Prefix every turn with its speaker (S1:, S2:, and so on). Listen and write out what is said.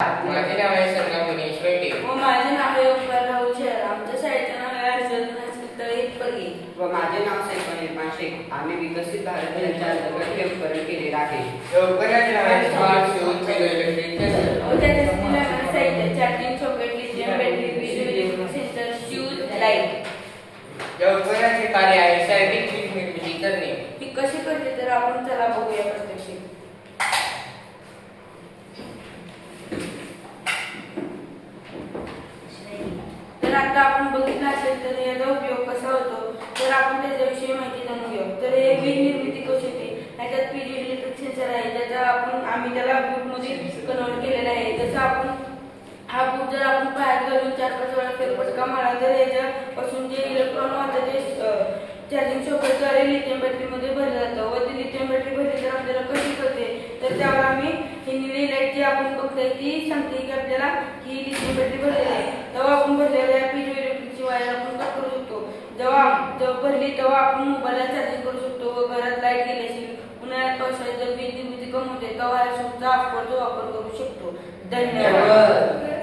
S1: माझे नाव आहे सरला मनीष वैटे
S2: व माझे नाव आहे ओंकार राहुल शेर. आमच्या शाळेचे नाव आहे तळेपल्ली
S3: व माझे नाव सैफुल इरफान शेख. आम्ही विकसित भारत यांच्या अंतर्गत व्यवकरण केलेलं आहे.
S1: व्यवकरणाचे नाव आहे स्मार्ट शूज इलेक्ट्रिक
S2: व त्याच्यासाठी लागणारे साहित्य चार्जिंग सॉकेट लिथियम बॅटरी वीज सेन्सर शूज लाईट.
S1: व्यवकरणाचे कार्य आहे शारीरिक वीज निर्मिती करणे.
S2: ही कशी करते तर आपण चला बघूया प्रत्यक्ष. तर आता आपण बघितलं असेल तर याचा उपयोग कसा होतो तर आपण त्याच्याविषयी माहिती जाणून घेऊ. तर हे वीज निर्मिती कशी होते ह्याच्यात पीजी इलेक्ट्रिक सेन्सर आहे ज्याचा आम्ही त्याला बुटमध्ये कन्वर्ट केलेला आहे. जसं आपण हा बुट जर आपण पायात घालून 4-5 वेळा फेरफटका मारला तर याच्यापासून जे इलेक्ट्रॉन वाहतं ते चार्जिंग सॉकेटद्वारे लिथियम बॅटरीमध्ये भरलं जातं व ती लिथियम बॅटरी भरली तर आपल्याला कशी कळते तर त्यावर आम्ही ही निळी लाईट जी आपण बघतोय ती सांगते की आपल्याला ही लिथियम बॅटरी भरलेली आहे. तेव्हा आपण भरलेल्या या पीजी इलेक्ट्रिकची वायर आपण कट करू शकतो. जेव्हा भरली तेव्हा आपण मोबाईलला चार्जिंग करू शकतो व घरात लाईट गेल्याशी उन्हाळ्यात पावसाळ्यात जर वीज निर्मिती कमी होते तेव्हा या शूजचा वापर करू शकतो. धन्यवाद.